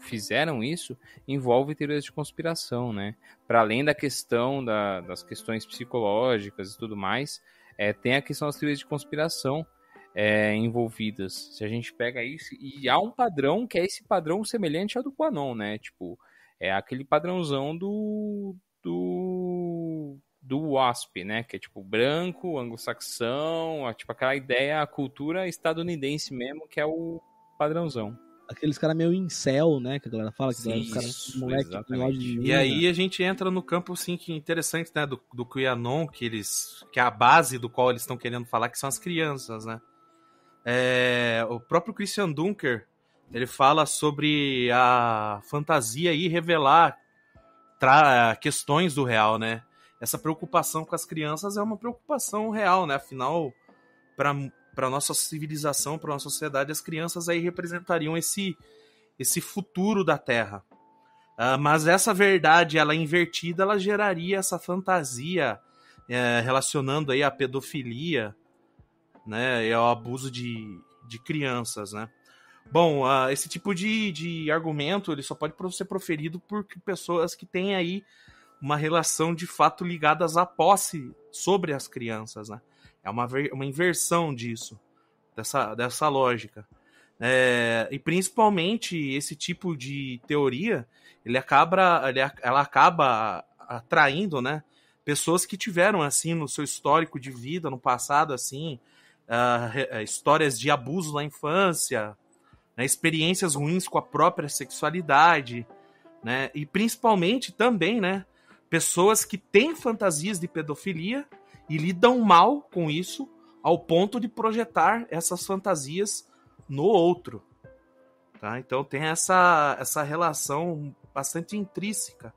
fizeram isso, envolve teorias de conspiração, né? Para além da questão das questões psicológicas e tudo mais, tem a questão das teorias de conspiração envolvidas. Se a gente pega isso, e há um padrão que é esse padrão semelhante ao do QAnon, né? Tipo, é aquele padrãozão do WASP, né? Que é tipo branco, anglo-saxão, tipo aquela ideia, a cultura estadunidense mesmo, que é o padrãozão. Aqueles caras meio incel, né? Que a galera fala, que Sim, os caras isso, moleque com ódio de exatamente. mina. E aí a gente entra no campo, assim, que interessante, né, do QAnon, que é a base do qual eles estão querendo falar, que são as crianças, né? O próprio Christian Dunker, ele fala sobre a fantasia e revelar questões do real, né? Essa preocupação com as crianças é uma preocupação real, né? Afinal, para nossa civilização, para nossa sociedade, as crianças aí representariam esse futuro da Terra. Mas essa verdade, ela invertida, ela geraria essa fantasia relacionando aí a pedofilia, né, e ao abuso de crianças, né? Bom, esse tipo de argumento ele só pode ser proferido por pessoas que têm aí uma relação de fato ligadas à posse sobre as crianças, né? É uma inversão disso, dessa lógica. E principalmente esse tipo de teoria, ela acaba atraindo, né, pessoas que tiveram assim no seu histórico de vida, no passado, assim, histórias de abuso na infância, né, experiências ruins com a própria sexualidade, né, e principalmente também, né, pessoas que têm fantasias de pedofilia e lidam mal com isso ao ponto de projetar essas fantasias no outro. Tá? Então tem essa relação bastante intrínseca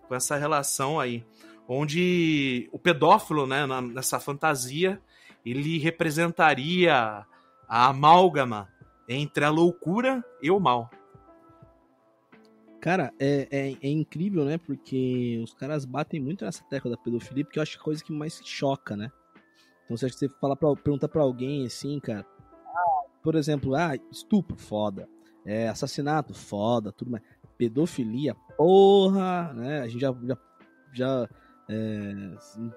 com essa relação aí, onde o pedófilo, né, nessa fantasia, ele representaria a amálgama entre a loucura e o mal. Cara, é incrível, né? Porque os caras batem muito nessa tecla da pedofilia, porque eu acho que é a coisa que mais choca, né? Então, se você perguntar pra alguém assim, cara, por exemplo, estupro, foda. Assassinato, foda, tudo mais. Pedofilia, porra, né? A gente já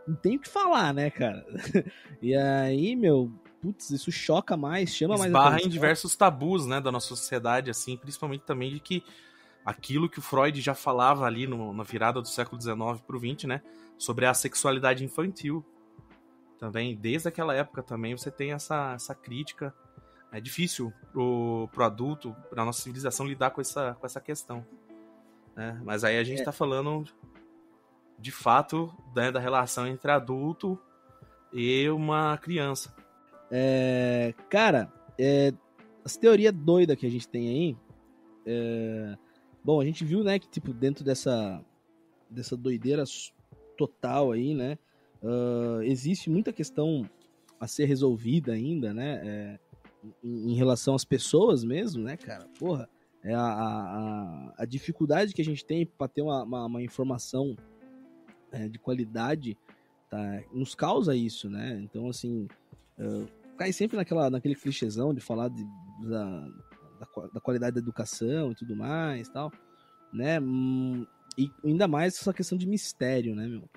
não tem o que falar, né, cara? E aí, meu, putz, isso choca mais, chama mais atenção. atenção. Esbarra em diversos tabus, né, da nossa sociedade, assim, principalmente também de que aquilo que o Freud já falava ali na virada do século XIX pro XX, né, sobre a sexualidade infantil. Também, desde aquela época também, você tem essa crítica. É difícil pro adulto, pra nossa civilização, lidar com essa questão. Né? Mas aí a gente tá falando, de fato, né, da relação entre adulto e uma criança. Cara, as teorias doidas que a gente tem aí, bom, a gente viu, né, que tipo, dentro dessa doideira total aí, né, existe muita questão a ser resolvida ainda, né, em relação às pessoas mesmo, né, cara, porra, a dificuldade que a gente tem para ter uma informação de qualidade, tá, nos causa isso, né, então, assim, cai sempre naquele clichêzão de falar da qualidade da educação e tudo mais, tal, né, e ainda mais essa questão de mistério, né, meu,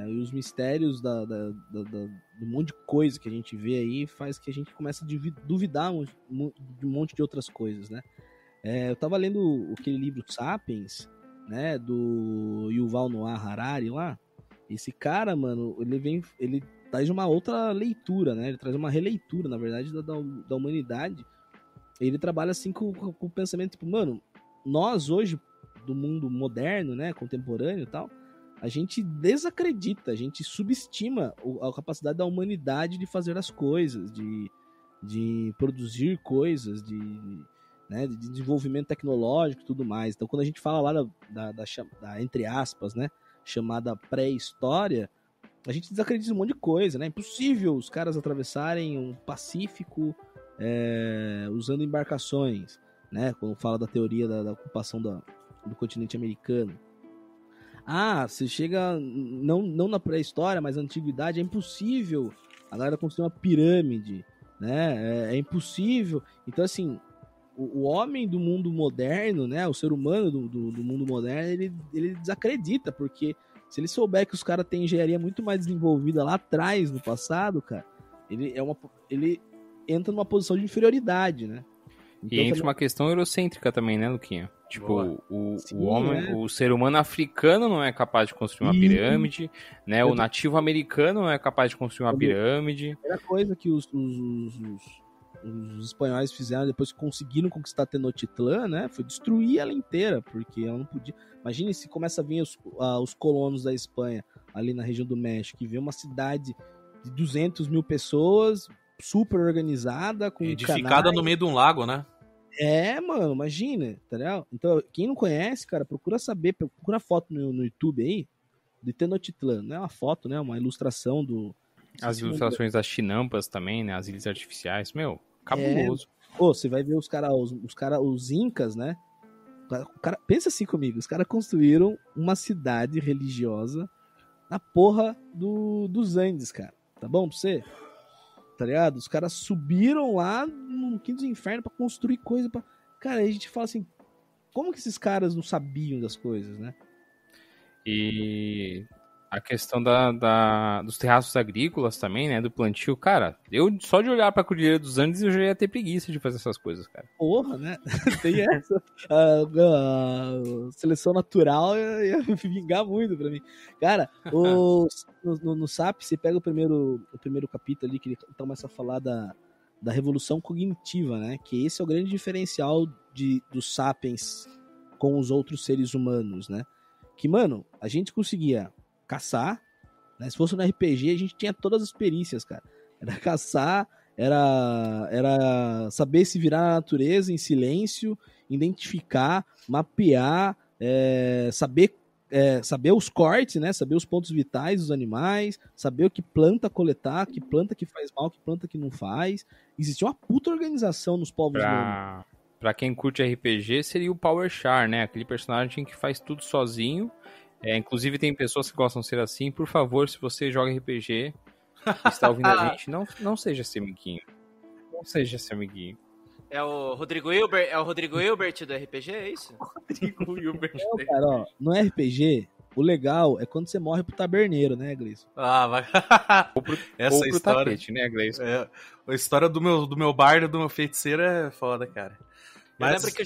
e os mistérios do monte de coisa que a gente vê aí faz que a gente comece a duvidar de um monte de outras coisas, né. Eu tava lendo aquele livro Sapiens, né, do Yuval Noah Harari lá. Esse cara, mano, ele traz uma outra leitura, né, ele traz uma releitura, na verdade, da humanidade. Ele trabalha assim com o pensamento, tipo, mano, nós hoje, do mundo moderno, né, contemporâneo e tal, a gente desacredita, a gente subestima a capacidade da humanidade de fazer as coisas, de produzir coisas, né, de desenvolvimento tecnológico e tudo mais. Então, quando a gente fala lá da entre aspas, né, chamada pré-história, a gente desacredita um monte de coisa, né? É impossível os caras atravessarem um Pacífico usando embarcações, né? Quando fala da teoria da ocupação do continente americano. Você chega não na pré-história, mas na antiguidade, é impossível a galera construir uma pirâmide, né? É impossível. Então, assim, o homem do mundo moderno, né? O ser humano do mundo moderno, ele desacredita, porque se ele souber que os caras têm engenharia muito mais desenvolvida lá atrás, no passado, cara, ele entra numa posição de inferioridade, né? Então, e entra uma questão eurocêntrica também, né, Luquinha? Tipo, o homem, o ser humano africano não é capaz de construir uma pirâmide, né? O nativo americano não é capaz de construir uma pirâmide. A primeira coisa que os espanhóis fizeram depois que conseguiram conquistar Tenochtitlan, né? Foi destruir ela inteira, porque ela não podia... Imagine se começa a vir os colonos da Espanha, ali na região do México, e vê uma cidade de 200 mil pessoas, super organizada, com edificada no meio de um lago, né? Mano, imagina, tá ligado? Então, quem não conhece, cara, procura saber, procura foto no YouTube aí, de Tenochtitlan. Não é uma foto, né? Uma ilustração do... As ilustrações das chinampas também, né? As ilhas artificiais, meu, cabuloso. Você vai ver os incas, né? Pensa assim comigo, os caras construíram uma cidade religiosa na porra dos Andes, cara. Tá bom pra você? Tá ligado? Os caras subiram lá no quinto dos infernos pra construir coisa pra... Cara, aí a gente fala assim, como que esses caras não sabiam das coisas, né? E a questão dos terraços agrícolas também, né? Do plantio, cara, só de olhar pra Cordilheira dos Andes eu já ia ter preguiça de fazer essas coisas, cara. Porra, né? Tem essa. A seleção natural ia vingar muito pra mim. Cara, no SAP, você pega o primeiro capítulo ali, que ele começa a falar da revolução cognitiva, né? Que esse é o grande diferencial dos sapiens com os outros seres humanos, né? Que, mano, a gente conseguia caçar, né? Se fosse no RPG, a gente tinha todas as perícias, cara. Era caçar, era saber se virar na natureza em silêncio, identificar, mapear, saber os cortes, né? Saber os pontos vitais dos animais, saber o que planta coletar, que planta que faz mal, que planta que não faz. Existia uma puta organização nos povos humanos. Pra quem curte RPG, seria o Power Char, né? Aquele personagem que faz tudo sozinho. Inclusive tem pessoas que gostam de ser assim. Por favor, se você joga RPG e está ouvindo a gente, não seja esse amiguinho. Não seja esse amiguinho. É o Rodrigo Hilbert do RPG, é isso? Rodrigo Hilbert. Não, cara, ó, no RPG, o legal é quando você morre pro taberneiro, né, Gleison? Vai. Essa ou pro história, tapete, né, Gleison? A história do meu bardo, do meu feiticeiro é foda, cara. Mas... Eu lembro que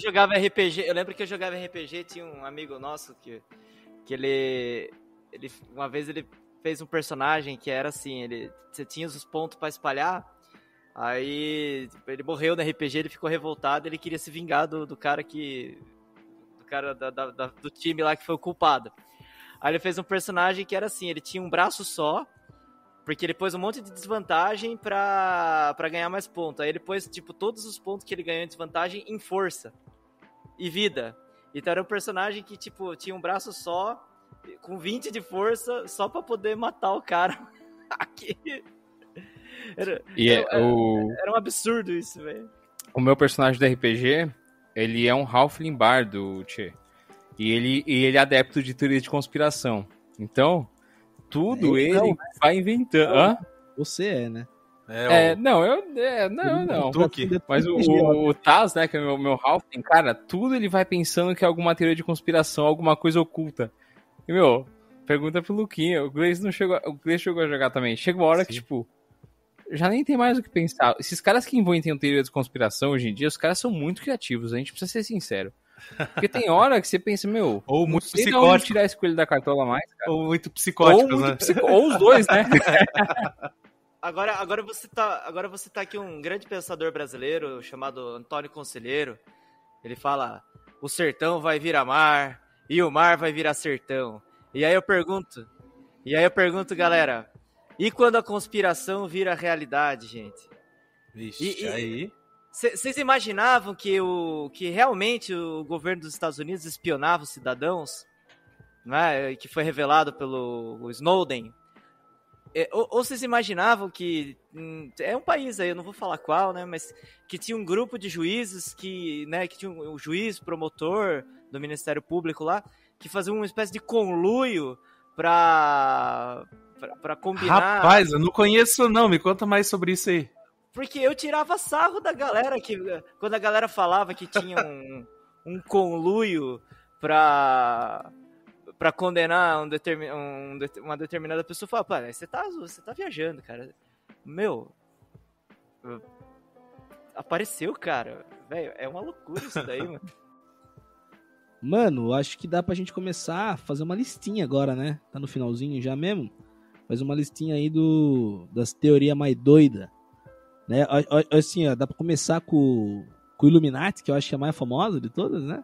eu jogava RPG, tinha um amigo nosso que ele uma vez ele fez um personagem que era assim, você tinha os pontos pra espalhar, aí ele morreu no RPG, ele ficou revoltado, ele queria se vingar do cara do time lá que foi o culpado. Aí ele fez um personagem que era assim, ele tinha um braço só, porque ele pôs um monte de desvantagem pra ganhar mais pontos. Aí ele pôs, tipo, todos os pontos que ele ganhou em desvantagem em força e vida. Então era um personagem que, tipo, tinha um braço só, com 20 de força, só pra poder matar o cara. Era um absurdo isso, velho. O meu personagem do RPG, ele é um Halfling Bardo, Tchê. E ele é adepto de teoria de conspiração. Então, tudo ele vai inventando. Você né? Não. Mas o Taz, né, que é o meu Halfling, cara, tudo ele vai pensando que é alguma teoria de conspiração, alguma coisa oculta. E, pergunta pro Luquinha, o Gleice chegou a jogar também. Chega uma hora que, tipo, já nem tem mais o que pensar. Esses caras que inventam teoria de conspiração hoje em dia, os caras são muito criativos, a gente precisa ser sincero. Porque tem hora que você pensa, ou muito psicótico. Não tirar esse coelho da cartola mais, cara. Ou muito psicóticos, né? Ou os dois, né? Agora você tá aqui um grande pensador brasileiro chamado Antônio Conselheiro. Ele fala, o sertão vai virar mar e o mar vai virar sertão. E aí eu pergunto, galera, e quando a conspiração vira realidade, gente? Vixe, aí... Vocês imaginavam que realmente o governo dos Estados Unidos espionava os cidadãos? Né, que foi revelado pelo Snowden? Ou vocês imaginavam que... é um país aí, eu não vou falar qual, né? Mas que tinha um grupo de juízes que tinha um juiz, promotor do Ministério Público lá, que fazia uma espécie de conluio pra combinar... Rapaz, eu não conheço não, me conta mais sobre isso aí. Porque eu tirava sarro da galera, que quando a galera falava que tinha um conluio pra condenar uma determinada pessoa, eu falava, pá, você tá viajando, cara. Meu, apareceu, cara. Velho, é uma loucura isso daí, mano. Mano, acho que dá pra gente começar a fazer uma listinha agora, né? Tá no finalzinho já mesmo. Faz uma listinha aí das teorias mais doidas. Né? Assim, ó, dá pra começar com o Illuminati, que eu acho que é a mais famosa de todas, né?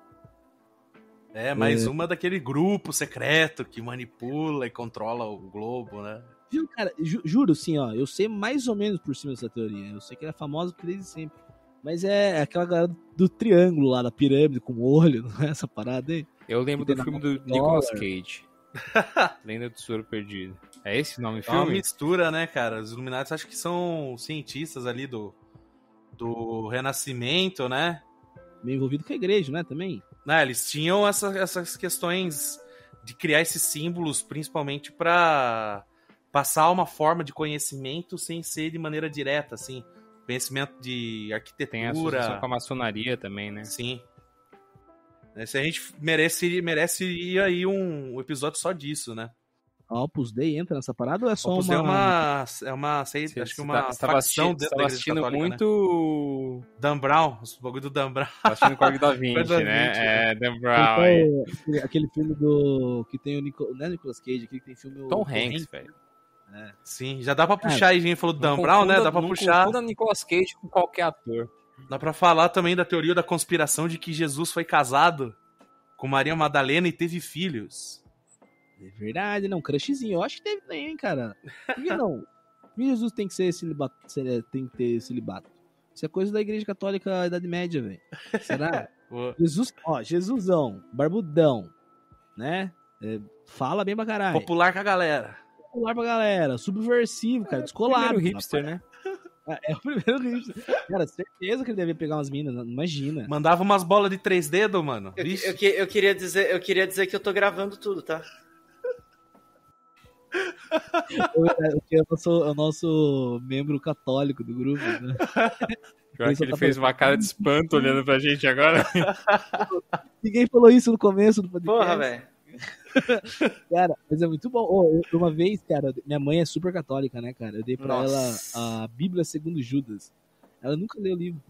Mais uma daquele grupo secreto que manipula e controla o globo, né? Viu, cara, juro, assim, ó, eu sei mais ou menos por cima dessa teoria. Eu sei que ela é famosa desde sempre. Mas é aquela galera do triângulo lá, da pirâmide com o olho, não é essa parada aí? Eu lembro do filme do Nicolas Cage. Lenda do Tesouro Perdido. É esse o nome do filme? É uma mistura, né, cara? Os Illuminati acho que são cientistas ali do Renascimento, né? Meio envolvido com a igreja, né, também? Eles tinham essas questões de criar esses símbolos, principalmente para passar uma forma de conhecimento sem ser de maneira direta, assim. Conhecimento de arquitetura. Tem associação com a maçonaria também, né? Sim. Se a gente merece ir aí um episódio só disso, né? A Opus Dei entra nessa parada ou é só Opus Dei é uma acho que uma facção dentro da Igreja Católica, muito... Né? Dan Brown, os bagulho do Dan Brown. Tá assistindo Código da Vinci, né? Dan Brown. Aquele filme que tem o não é Nicolas Cage, aquele que tem filme... Tom Hanks, velho. Sim, já dá pra puxar aí, a gente falou do Dan Brown, né? Dá pra puxar... Não confunda Nicolas Cage com qualquer ator. Dá pra falar também da teoria da conspiração de que Jesus foi casado com Maria Madalena e teve filhos. É verdade, não, crushzinho. Eu acho que teve também, cara. Por que não? Por que Jesus tem que ser celibato, tem que ter celibato? Isso é coisa da Igreja Católica da Idade Média, velho. Será? Jesusão, barbudão, né? Fala bem pra caralho. Popular com a galera. Popular pra galera. Subversivo, cara. Descolado. Primeiro hipster, né? É o primeiro hipster. Cara, certeza que ele devia pegar umas minas, imagina. Mandava umas bolas de 3 dedos, mano. Eu queria dizer que eu tô gravando tudo, tá? É o nosso membro católico do grupo, né? Pior que ele fez uma cara de espanto olhando pra gente agora. Ninguém falou isso no começo do podcast. Porra, velho. Cara, mas é muito bom. Uma vez, cara, minha mãe é super católica, né, cara? Eu dei pra ela a Bíblia segundo Judas. Ela nunca leu o livro.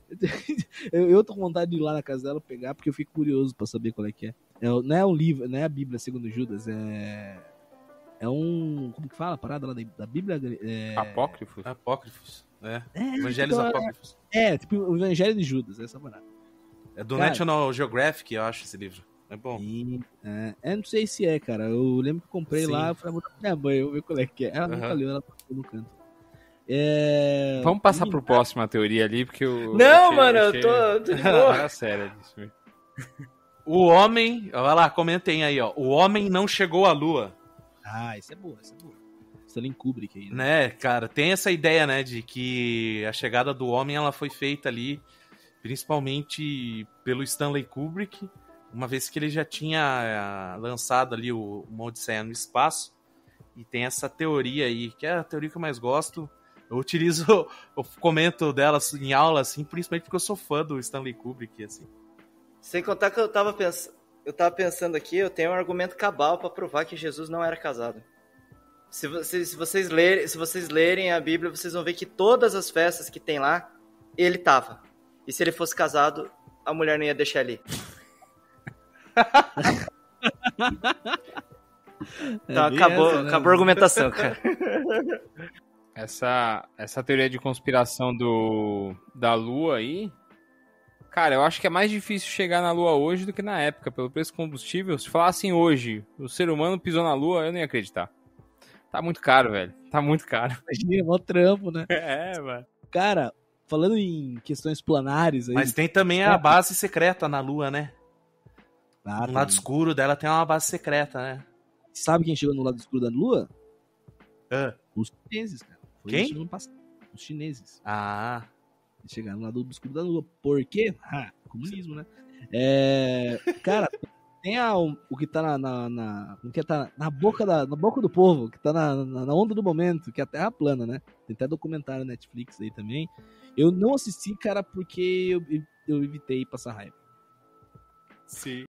Eu tô com vontade de ir lá na casa dela pegar, porque eu fico curioso pra saber qual é que é. Não é um livro, não é a Bíblia segundo Judas, é um... Como que fala a parada lá da Bíblia? Apócrifos. Apócrifos, Evangelhos Apócrifos. Tipo o Evangelho de Judas, essa parada. É do National Geographic, eu acho, esse livro. É bom. Eu não sei se cara. Eu lembro que eu comprei lá, eu falei, vou dar pra minha mãe, eu vou ver qual é que é. Ela nunca leu, ela passou no canto. Vamos passar pro próximo teoria ali, porque eu... Eu tô de boa. É sério disso mesmo. O homem... Olha lá, comentem aí, ó. O homem não chegou à lua. Isso é boa. Stanley Kubrick aí, né, cara, tem essa ideia, né, de que a chegada do homem, ela foi feita ali, principalmente pelo Stanley Kubrick, uma vez que ele já tinha lançado ali Uma Odisseia no Espaço, e tem essa teoria aí, que é a teoria que eu mais gosto. Eu comento dela em aula, assim, principalmente porque eu sou fã do Stanley Kubrick, assim. Sem contar que eu tava pensando aqui, eu tenho um argumento cabal pra provar que Jesus não era casado. Se vocês lerem a Bíblia, vocês vão ver que todas as festas que tem lá, ele tava. E se ele fosse casado, a mulher não ia deixar ele ir. Então acabou a argumentação, cara. Essa teoria de conspiração da Lua aí, cara, eu acho que é mais difícil chegar na Lua hoje do que na época, pelo preço do combustível. Se falassem hoje, o ser humano pisou na Lua, eu nem ia acreditar. Tá muito caro, velho. Tá muito caro. Imagina, mó trampo, né? Mano. Cara, falando em questões planares aí... Mas tem também a base secreta na Lua, né? No lado tem. escuro dela tem uma base secreta, né? Sabe quem chegou no lado escuro da Lua? Os chineses, cara. Quem? Os chineses. Chegaram no lado escuro da Lua. Por quê? Comunismo, né? Cara, tem o que tá que tá na boca do povo, que tá na onda do momento, que é a Terra plana, né? Tem até documentário na Netflix aí também. Eu não assisti, cara, porque eu evitei passar raiva. Sim.